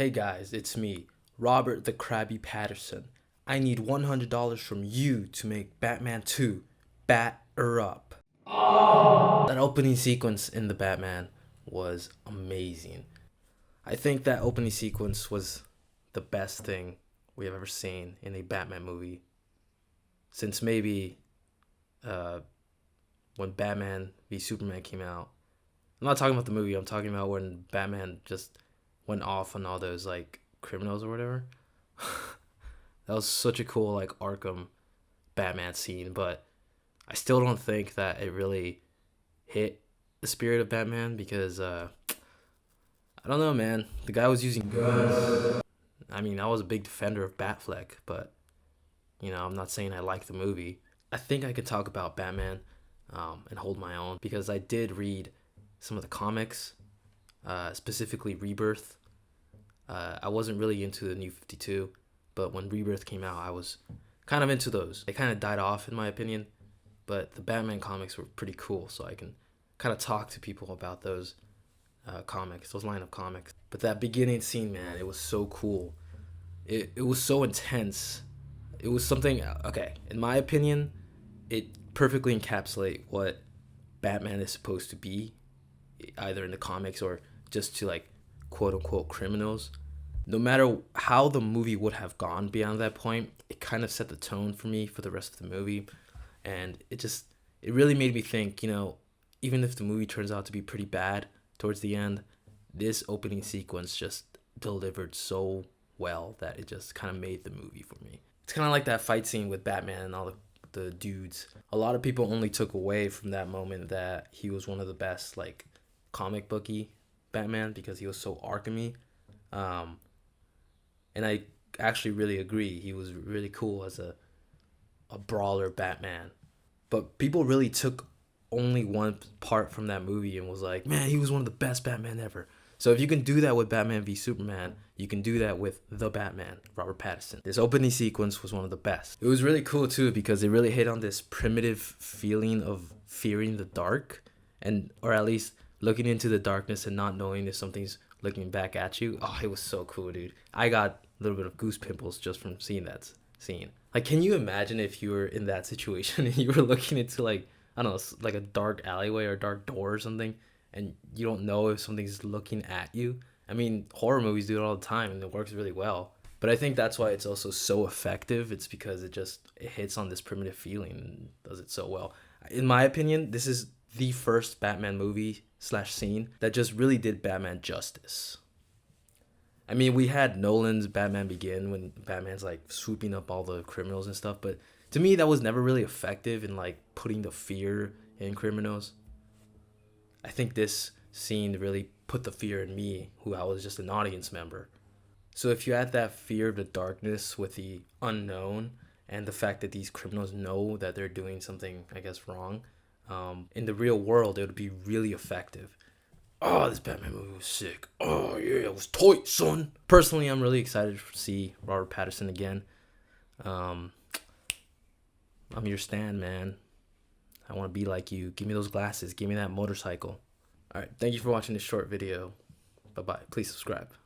Hey guys, it's me, Robert the Krabby Patterson. I need $100 from you to make Batman 2 Batter Up. That opening sequence in the Batman was amazing. I think that opening sequence was the best thing we have ever seen in a Batman movie since maybe when Batman v Superman came out. I'm not talking about the movie, I'm talking about when Batman just went off on all those like criminals or whatever. That was such a cool like Arkham Batman scene, but I still don't think that it really hit the spirit of Batman because I don't know, man. The guy was using guns. I mean, I was a big defender of Batfleck, but I'm not saying I like the movie. I think I could talk about Batman and hold my own because I did read some of the comics, specifically Rebirth. I wasn't really into the New 52, but when Rebirth came out, I was kind of into those. They kind of died off in my opinion, but the Batman comics were pretty cool, so I can kind of talk to people about those comics, those line of comics. But that beginning scene, man, it was so cool. It was so intense. It was something, okay, in my opinion, it perfectly encapsulates what Batman is supposed to be, either in the comics or just to like quote unquote criminals. No matter how the movie would have gone beyond that point, it kind of set the tone for me for the rest of the movie. And it really made me think, even if the movie turns out to be pretty bad towards the end, this opening sequence just delivered so well that it just kind of made the movie for me. It's kind of like that fight scene with Batman and all the dudes. A lot of people only took away from that moment that he was one of the best like comic booky Batman because he was so Arkham-y. And I actually really agree. He was really cool as a brawler Batman. But people really took only one part from that movie and was like, man, he was one of the best Batman ever. So if you can do that with Batman v Superman, you can do that with the Batman, Robert Pattinson. This opening sequence was one of the best. It was really cool too because it really hit on this primitive feeling of fearing the dark, or at least looking into the darkness and not knowing if something's looking back at you. Oh, it was so cool, dude. I got a little bit of goose pimples just from seeing that scene. Like, can you imagine if you were in that situation and you were looking into like, I don't know, like a dark alleyway or a dark door or something, and you don't know if something's looking at you? I mean, horror movies do it all the time and it works really well. But I think that's why it's also so effective. It's because it hits on this primitive feeling and does it so well. In my opinion, this is the first Batman movie / scene that just really did Batman justice. I mean, we had Nolan's Batman Begin when Batman's like swooping up all the criminals and stuff, but to me that was never really effective in like putting the fear in criminals. I think this scene really put the fear in me, who I was just an audience member. So if you add that fear of the darkness with the unknown and the fact that these criminals know that they're doing something, I guess, wrong, in the real world, it would be really effective. Oh, this Batman movie was sick. Oh, yeah, it was tight, son. Personally, I'm really excited to see Robert Pattinson again. I'm your stan, man. I want to be like you. Give me those glasses. Give me that motorcycle. All right, thank you for watching this short video. Bye-bye. Please subscribe.